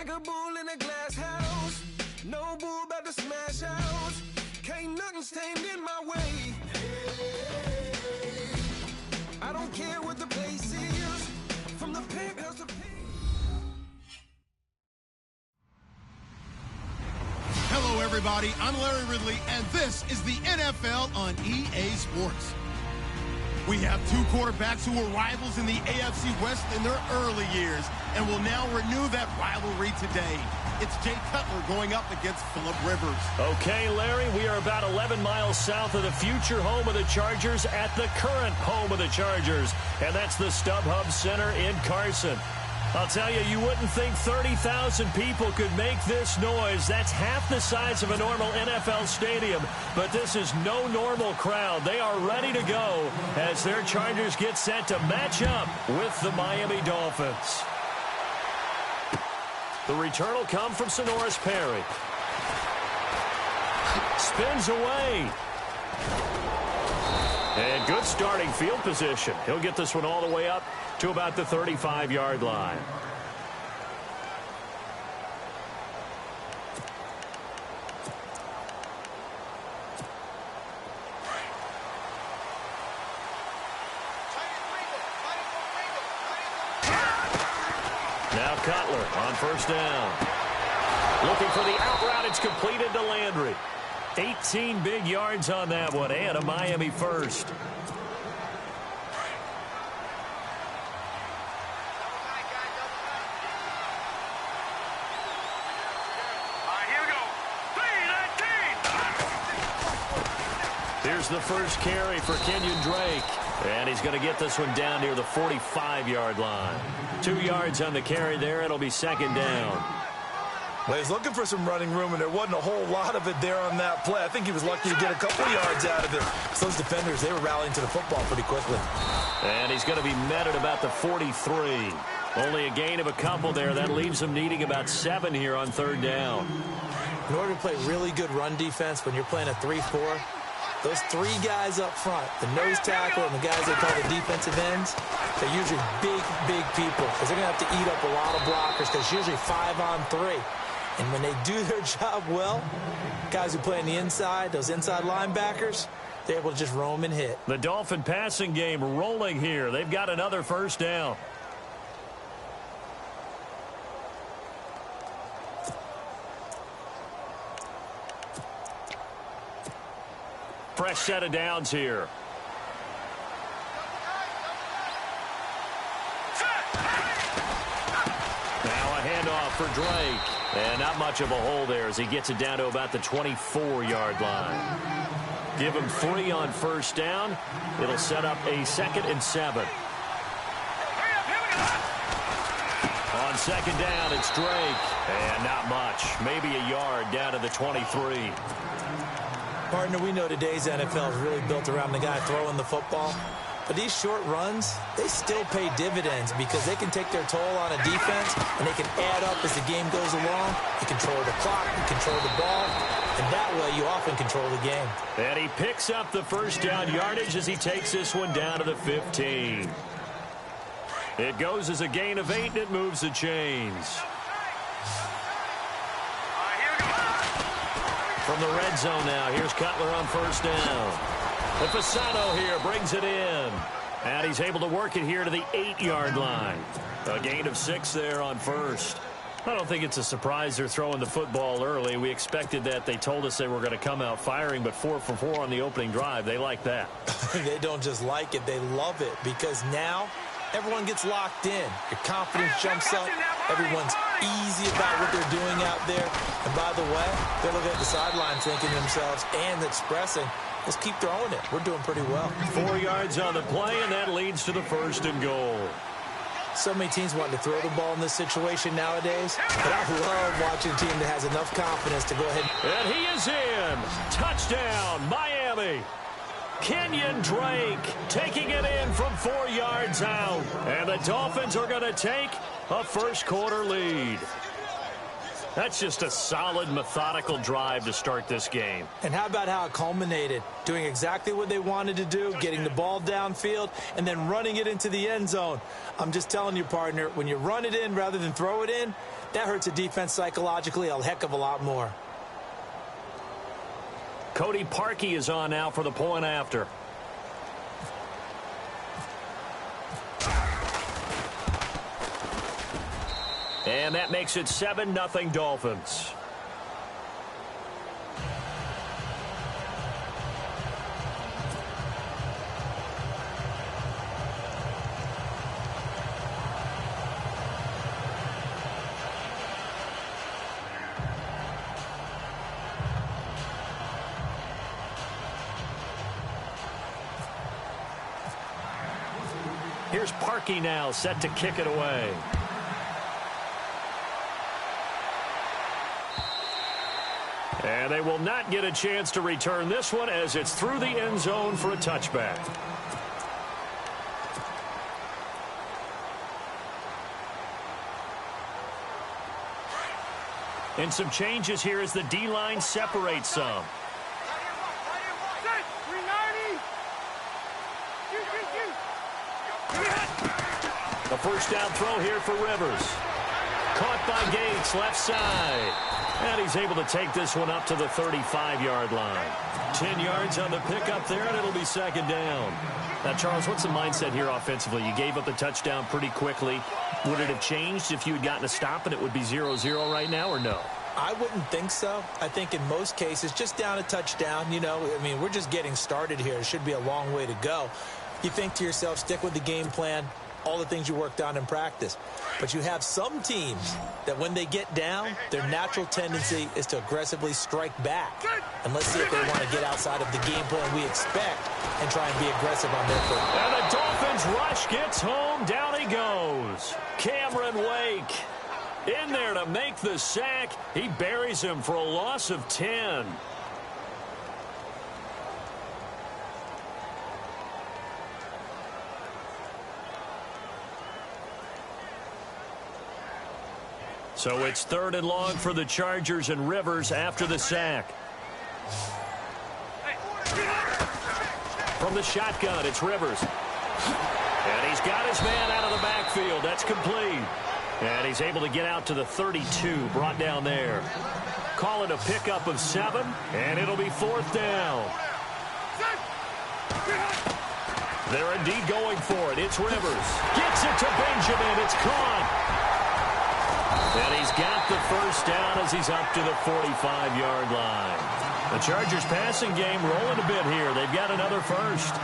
like a bull in a glass house. No bull about to smash out. Can't nothing stand in my way. I don't care what the place is. From the penthouse to Hello, everybody. I'm Larry Ridley, and this is the NFL on EA Sports. We have two quarterbacks who were rivals in the AFC West in their early years and will now renew that rivalry today. It's Jay Cutler going up against Phillip Rivers. Okay, Larry, we are about 11 miles south of the future home of the Chargers at the current home of the Chargers, and that's the StubHub Center in Carson. I'll tell you, you wouldn't think 30,000 people could make this noise. That's half the size of a normal NFL stadium, but this is no normal crowd. They are ready to go as their Chargers get set to match up with the Miami Dolphins. The return will come from Sonoris Perry. Spins away. And good starting field position. He'll get this one all the way up to about the 35-yard line. Now Cutler on first down. Looking for the out route. It's completed to Landry. 18 big yards on that one, and a Miami first. Here's the first carry for Kenyon Drake. And he's going to get this one down near the 45-yard line. 2 yards on the carry there. It'll be second down. Well, he's looking for some running room, and there wasn't a whole lot of it there on that play. I think he was lucky to get a couple yards out of it. So those defenders, they were rallying to the football pretty quickly. And he's going to be met at about the 43. Only a gain of a couple there. That leaves him needing about 7 here on third down. In order to play really good run defense when you're playing a 3-4, those 3 guys up front, the nose tackle and the guys they call the defensive ends, they're usually big, big people because they're going to have to eat up a lot of blockers because it's usually 5-on-3. And when they do their job well, guys who play on the inside, those inside linebackers, they're able to just roam and hit. The Dolphin passing game rolling here. They've got another first down. Fresh set of downs here. Now a handoff for Drake. And not much of a hole there as he gets it down to about the 24-yard line. Give him 3 on first down. It'll set up a 2nd and 7. On second down, it's Drake. And not much. Maybe a yard down to the 23. Partner, we know today's NFL is really built around the guy throwing the football. But these short runs, they still pay dividends because they can take their toll on a defense and they can add up as the game goes along. You control the clock, you control the ball, and that way you often control the game. And he picks up the first down yardage as he takes this one down to the 15. It goes as a gain of 8 and it moves the chains. From the red zone now, here's Cutler on first down. And Fasano here brings it in. And he's able to work it here to the 8-yard line. A gain of 6 there on first. I don't think it's a surprise they're throwing the football early. We expected that. They told us they were going to come out firing, but 4 for 4 on the opening drive. They like that. They don't just like it, they love it because now everyone gets locked in. Your confidence jumps up. Everyone's easy about what they're doing out there. And by the way, they're looking at the sideline thinking to themselves and expressing, let's keep throwing it. We're doing pretty well. 4 yards on the play, and that leads to the 1st and goal. So many teams want to throw the ball in this situation nowadays, but I love watching a team that has enough confidence to go ahead. And he is in. Touchdown, Miami. Kenyon Drake taking it in from 4 yards out. And the Dolphins are going to take a first quarter lead. That's just a solid, methodical drive to start this game. And how about how it culminated? Doing exactly what they wanted to do, getting the ball downfield, and then running it into the end zone. I'm just telling you, partner, when you run it in rather than throw it in, that hurts a defense psychologically a heck of a lot more. Cody Parkey is on now for the point after. And that makes it 7-0 Dolphins. Here's Parkey now, set to kick it away. And they will not get a chance to return this one as it's through the end zone for a touchback. And some changes here as the D-line separates some. The first down throw here for Rivers. Caught by Gates, left side. And he's able to take this one up to the 35-yard line. 10 yards on the pickup there, and it'll be second down. Now, Charles, what's the mindset here offensively? You gave up the touchdown pretty quickly. Would it have changed if you had gotten a stop and it would be 0-0 right now, or no? I wouldn't think so. I think in most cases, just down a touchdown, you know, I mean, we're just getting started here. It should be a long way to go. You think to yourself, stick with the game plan, all the things you worked on in practice. But you have some teams that when they get down, their natural tendency is to aggressively strike back. And let's see if they want to get outside of the game plan we expect and try and be aggressive on their foot. And the Dolphins rush gets home. Down he goes. Cameron Wake in there to make the sack. He buries him for a loss of 10. So it's 3rd and long for the Chargers, and Rivers after the sack. From the shotgun, it's Rivers. And he's got his man out of the backfield. That's complete. And he's able to get out to the 32, brought down there. Call it a pickup of 7, and it'll be 4th down. They're indeed going for it. It's Rivers. Gets it to Benjamin. It's caught. And he's got the first down as he's up to the 45-yard line. The Chargers passing game rolling a bit here. They've got another first.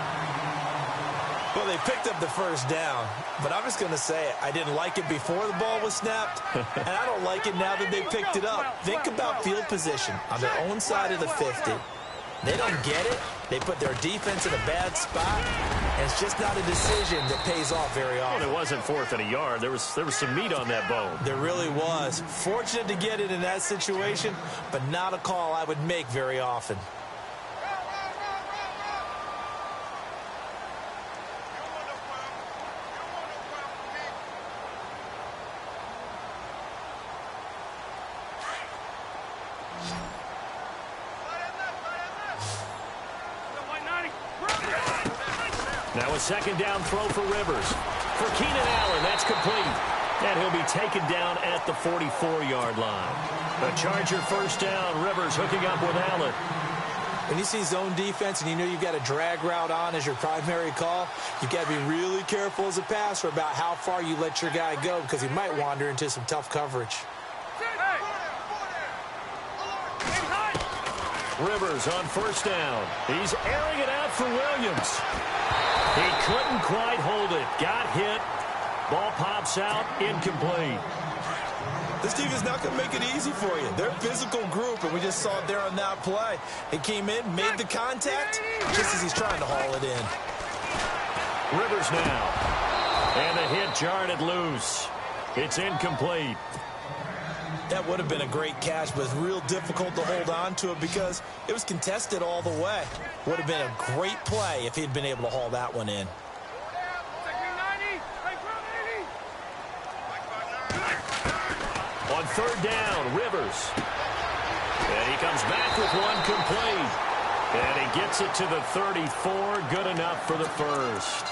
Well, they picked up the first down, but I'm just going to say it. I didn't like it before the ball was snapped, and I don't like it now that they picked it up. Think about field position on their own side of the 50. They don't get it. They put their defense in a bad spot, and it's just not a decision that pays off very often. Well, it wasn't 4th and a yard. There was some meat on that bone. There really was. Fortunate to get it in that situation, but not a call I would make very often. Now a second down throw for Rivers. For Keenan Allen, that's complete. And he'll be taken down at the 44-yard line. A Charger first down. Rivers hooking up with Allen. When you see zone defense and you know you've got a drag route on as your primary call, you've got to be really careful as a passer about how far you let your guy go because he might wander into some tough coverage. Rivers on first down. He's airing it out for Williams. He couldn't quite hold it. Got hit. Ball pops out. Incomplete. This team is not going to make it easy for you. They're a physical group, and we just saw it there on that play. He came in, made the contact, just as he's trying to haul it in. Rivers now. And the hit jarred it loose. It's incomplete. That would have been a great catch, but it's real difficult to hold on to it because it was contested all the way. Would have been a great play if he'd been able to haul that one in. On third down, Rivers. And he comes back with one complete. And he gets it to the 34. Good enough for the first.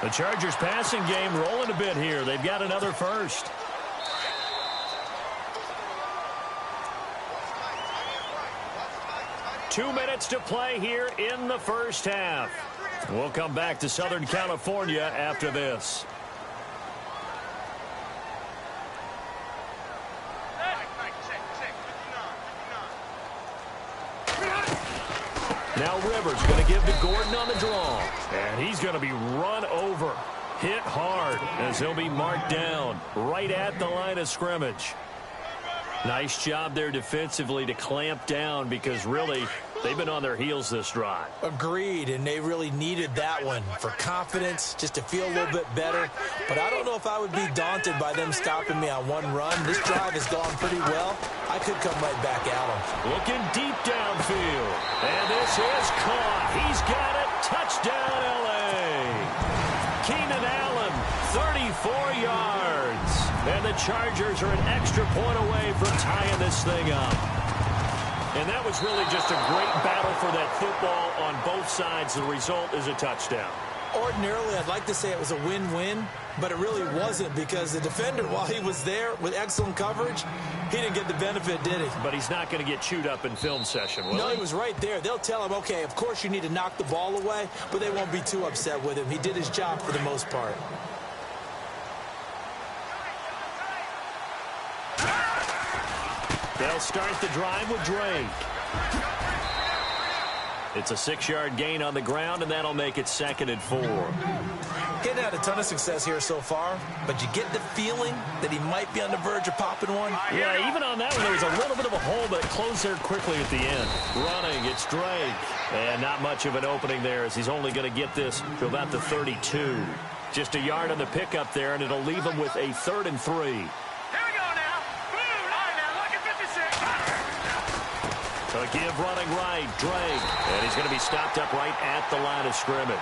The Chargers passing game rolling a bit here. They've got another first. Two minutes to play here in the first half. We'll come back to Southern California after this. Now Rivers going to give to Gordon on the draw. And he's going to be run over. Hit hard as he'll be marked down right at the line of scrimmage. Nice job there defensively to clamp down because really they've been on their heels this drive. Agreed, and they really needed that one for confidence, just to feel a little bit better. But I don't know if I would be daunted by them stopping me on one run. This drive has gone pretty well. I could come right back at them. Looking deep downfield. And this is caught. He's got it. Touchdown, L.A. Keenan Allen, 34 yards. And the Chargers are an extra point away from tying this thing up. And that was really just a great battle for that football on both sides. The result is a touchdown. Ordinarily, I'd like to say it was a win-win, but it really wasn't because the defender, while he was there with excellent coverage, he didn't get the benefit, did he? But he's not going to get chewed up in film session, will he? No, he was right there. They'll tell him, okay, of course you need to knock the ball away, but they won't be too upset with him. He did his job for the most part. They'll start the drive with Drake. It's a 6-yard gain on the ground, and that'll make it 2nd and 4. Getting had a ton of success here so far, but you get the feeling that he might be on the verge of popping one. Yeah, even on that one, there was a little bit of a hole, but it closed there quickly at the end. Running, it's Drake. And not much of an opening there as he's only going to get this to about the 32. Just a yard on the pickup there, and it'll leave him with a 3rd and 3. So give running right, Drake. And he's going to be stopped up right at the line of scrimmage.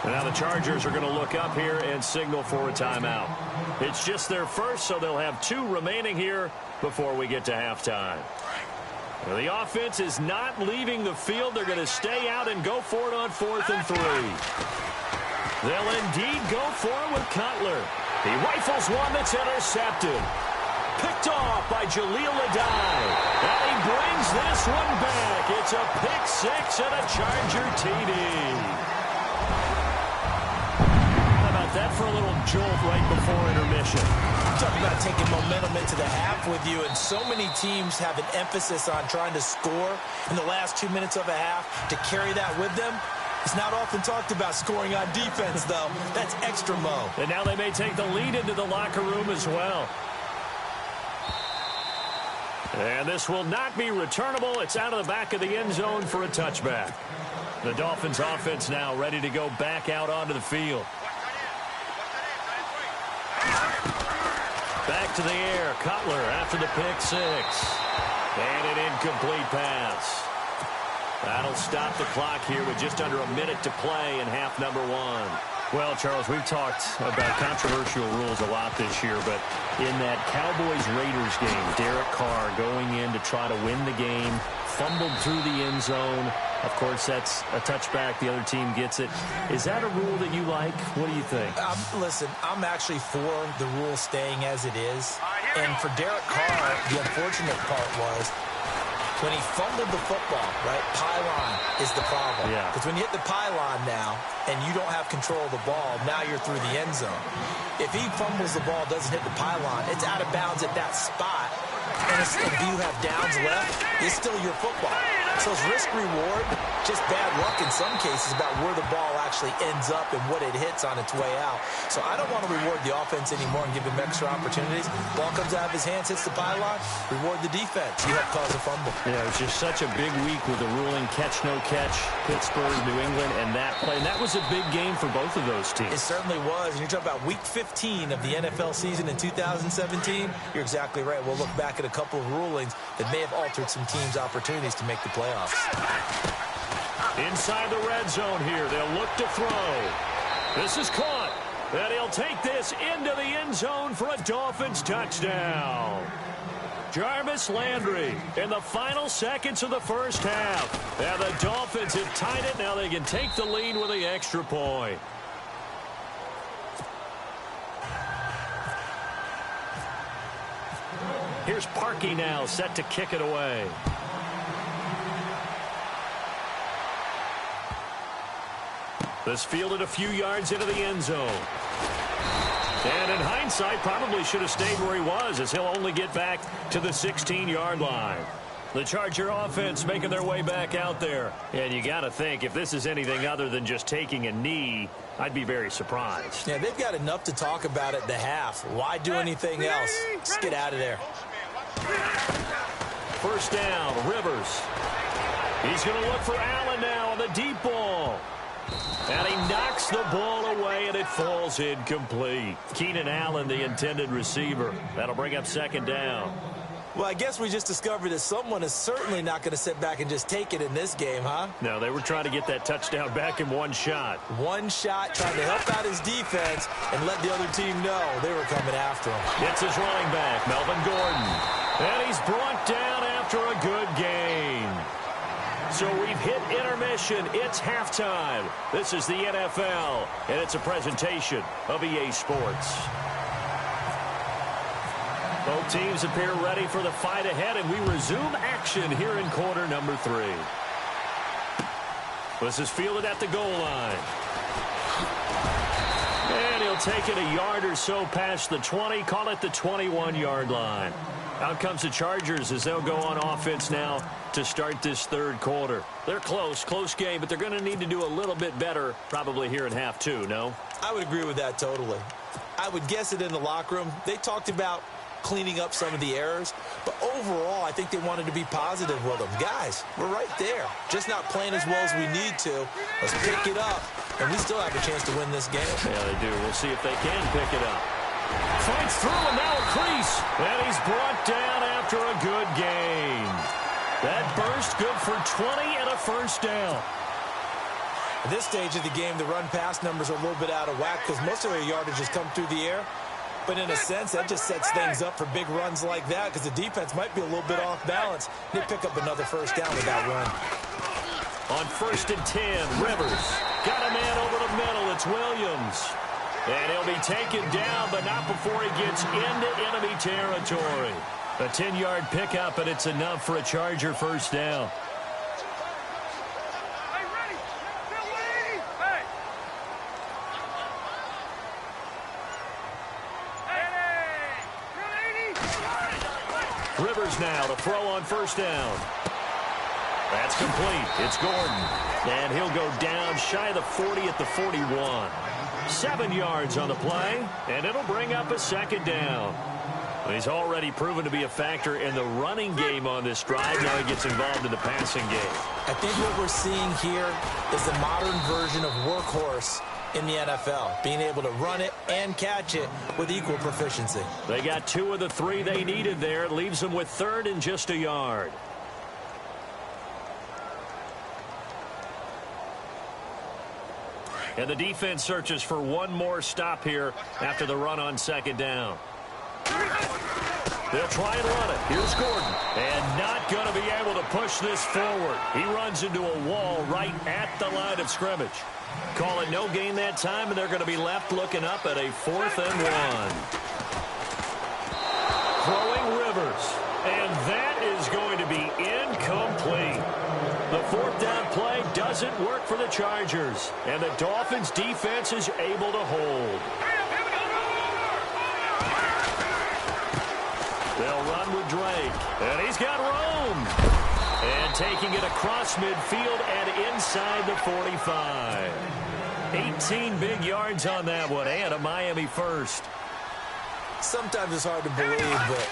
And now the Chargers are going to look up here and signal for a timeout. It's just their first, so they'll have 2 remaining here before we get to halftime. Well, the offense is not leaving the field. They're going to stay out and go for it on 4th and 3. They'll indeed go for it with Cutler. He rifles one that's intercepted. Picked off by Jaleel Adai. And he brings this one back. It's a pick 6 and a Charger TD. How about that for a little jolt right before intermission? Talk about taking momentum into the half with you, and so many teams have an emphasis on trying to score in the last 2 minutes of a half. To carry that with them, it's not often talked about scoring on defense, though. That's extra mo. And now they may take the lead into the locker room as well. And this will not be returnable. It's out of the back of the end zone for a touchback. The Dolphins offense now ready to go back out onto the field. Back to the air. Cutler after the pick 6. And an incomplete pass. That'll stop the clock here with just under a minute to play in half number 1. Well, Charles, we've talked about controversial rules a lot this year, but in that Cowboys-Raiders game, Derek Carr going in to try to win the game, fumbled through the end zone. Of course, that's a touchback. The other team gets it. Is that a rule that you like? What do you think? Listen, I'm actually for the rule staying as it is. And for Derek Carr, the unfortunate part was when he fumbled the football, right, pylon is the problem. Yeah. Because when you hit the pylon now and you don't have control of the ball, now you're through the end zone. If he fumbles the ball, doesn't hit the pylon, it's out of bounds at that spot. And if you have downs left, it's still your football. So it's risk-reward, just bad luck in some cases about where the ball actually ends up and what it hits on its way out. So I don't want to reward the offense anymore and give him extra opportunities. Ball comes out of his hands, hits the pylon, reward the defense. You help cause a fumble. Yeah, it was just such a big week with the ruling catch, no catch, Pittsburgh, New England, and that play. And that was a big game for both of those teams. It certainly was. And you're talking about week 15 of the NFL season in 2017. You're exactly right. We'll look back at a couple of rulings that may have altered some teams' opportunities to make the playoffs. Inside the red zone here, they'll look to throw. This is caught, and he'll take this into the end end zone for a Dolphins touchdown. Jarvis Landry in the final seconds of the first half. And the Dolphins have tied it. Now they can take the lead with the extra point. Here's Parkey now, set to kick it away. This fielded a few yards into the end zone. And in hindsight, probably should have stayed where he was, as he'll only get back to the 16-yard line. The Charger offense making their way back out there. And you got to think, if this is anything other than just taking a knee, I'd be very surprised. Yeah, they've got enough to talk about at the half. Why do anything else? Just get out of there. First down, Rivers. He's going to look for Allen now on the deep ball. And he knocks the ball away, and it falls incomplete. Keenan Allen, the intended receiver. That'll bring up second down. Well, I guess we just discovered that someone is certainly not going to sit back and just take it in this game, huh? No, they were trying to get that touchdown back in one shot. One shot, trying to help out his defense and let the other team know they were coming after him. It's his running back, Melvin Gordon. And he's brought down after a good gain. So we've hit intermission. It's halftime. This is the NFL, and it's a presentation of EA Sports. Both teams appear ready for the fight ahead, and we resume action here in quarter number 3. This is fielded at the goal line. And he'll take it a yard or so past the 20, call it the 21-yard line. Out comes the Chargers as they'll go on offense now to start this third quarter. They're close game, but they're going to need to do a little bit better probably here in half 2, no? I would agree with that totally. I would guess it in the locker room. They talked about cleaning up some of the errors, but overall, I think they wanted to be positive with them. Guys, we're right there. Just not playing as well as we need to. Let's pick it up, and we still have a chance to win this game. Yeah, they do. We'll see if they can pick it up. Fights through, and now a crease. And he's brought down after a good gain. That burst good for 20 and a first down. At this stage of the game, the run-pass numbers are a little bit out of whack because most of their yardage has come through the air. But in a sense, that just sets things up for big runs like that because the defense might be a little bit off balance. They pick up another first down with that run. On 1st and 10, Rivers got a man over the middle. It's Williams. And he'll be taken down, but not before he gets into enemy territory. A 10-yard pickup, and it's enough for a Charger first down. Rivers now to throw on first down. That's complete. It's Gordon. And he'll go down shy of the 40 at the 41. 7 yards on the play, and it'll bring up a second down. He's already proven to be a factor in the running game on this drive. Now he gets involved in the passing game. I think what we're seeing here is the modern version of workhorse in the NFL, being able to run it and catch it with equal proficiency. They got 2 of the 3 they needed there. It leaves them with 3rd and just a yard. And the defense searches for one more stop here after the run on second down. They'll try and run it. Here's Gordon. And not going to be able to push this forward. He runs into a wall right at the line of scrimmage. Call it no gain that time, and they're going to be left looking up at a 4th and 1. Throwing Rivers. And that is going to be incomplete. The 4th down play doesn't work for the Chargers, and the Dolphins' defense is able to hold. They'll run with Drake, and he's got room. And taking it across midfield and inside the 45. 18 big yards on that one, and a Miami first. Sometimes it's hard to believe, but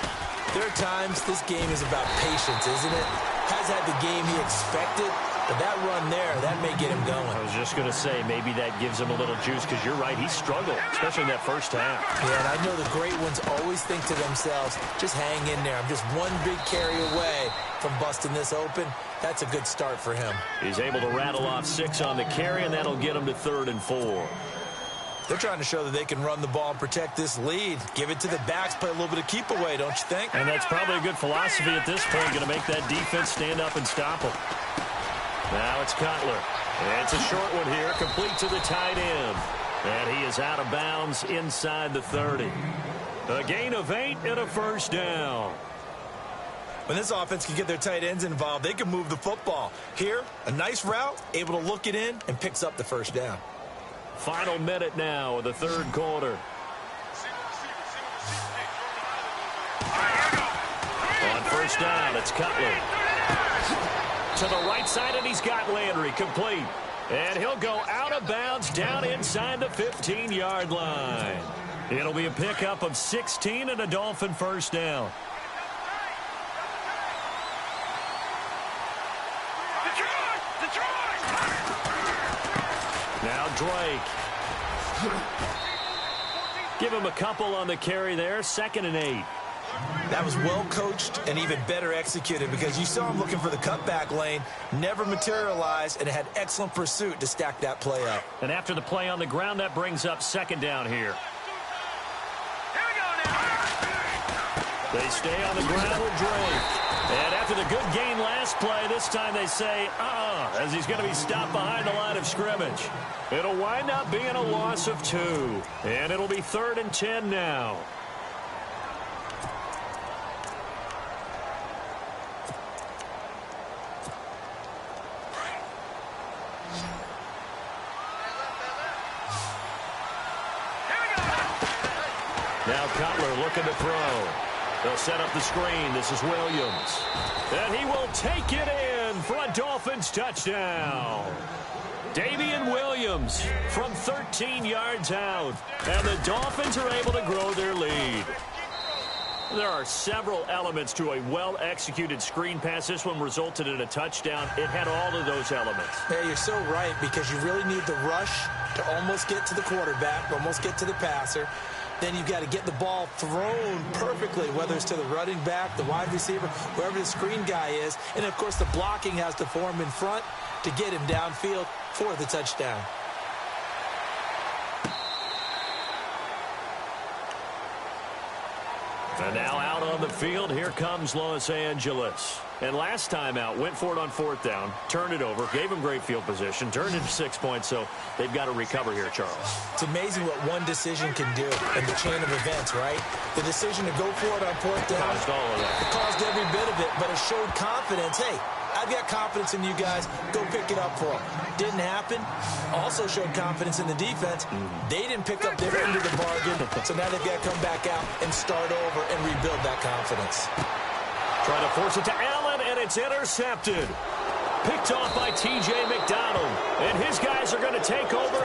there are times this game is about patience, isn't it? Has had the game he expected, but that run there, that may get him going. I was just going to say, maybe that gives him a little juice, because you're right, he struggled, especially in that first half. Yeah, and I know the great ones always think to themselves, just hang in there. I'm just one big carry away from busting this open. That's a good start for him. He's able to rattle off 6 on the carry, and that'll get him to 3rd and 4. They're trying to show that they can run the ball and protect this lead. Give it to the backs, play a little bit of keep away, don't you think? And that's probably a good philosophy at this point, going to make that defense stand up and stop them. Now it's Cutler. It's a short one here, complete to the tight end. And he is out of bounds inside the 30. A gain of 8 and a first down. When this offense can get their tight ends involved, they can move the football. Here, a nice route, able to look it in, and picks up the first down. Final minute now of the third quarter. On first down, it's Cutler. To the right side, and he's got Landry complete. And he'll go out of bounds down inside the 15-yard line. It'll be a pickup of 16 and a Dolphin first down. Now Drake. Give him a couple on the carry there. 2nd and 8. That was well coached and even better executed because you saw him looking for the cutback lane, never materialized, and had excellent pursuit to stack that play up. And after the play on the ground, that brings up 2nd down here. They stay on the ground with Drake. And after the good gain last play, this time they say, as he's going to be stopped behind the line of scrimmage. It'll wind up being a loss of 2. And it'll be 3rd and 10 now. Now Cutler looking to throw. They'll set up the screen. This is Williams. And he will take it in for a Dolphins touchdown. Damian Williams from 13 yards out. And the Dolphins are able to grow their lead. There are several elements to a well-executed screen pass. This one resulted in a touchdown. It had all of those elements. Yeah, you're so right because you really need the rush to almost get to the quarterback, almost get to the passer. Then you've got to get the ball thrown perfectly, whether it's to the running back, the wide receiver, wherever the screen guy is. And, of course, the blocking has to form in front to get him downfield for the touchdown. And now out on the field, here comes Los Angeles. And last time out, went for it on 4th down, turned it over, gave him great field position, turned it to 6 points, so they've got to recover here, Charles. It's amazing what one decision can do in the chain of events, right? The decision to go for it on 4th down Caused all of that. It caused every bit of it, but it showed confidence. Hey, I've got confidence in you guys. Go pick it up for them. Didn't happen. Also showed confidence in the defense. They didn't pick up their end of the bargain, so now they've got to come back out and start over and rebuild that confidence. Trying to force it to Allen, and it's intercepted. Picked off by T.J. McDonald. And his guys are going to take over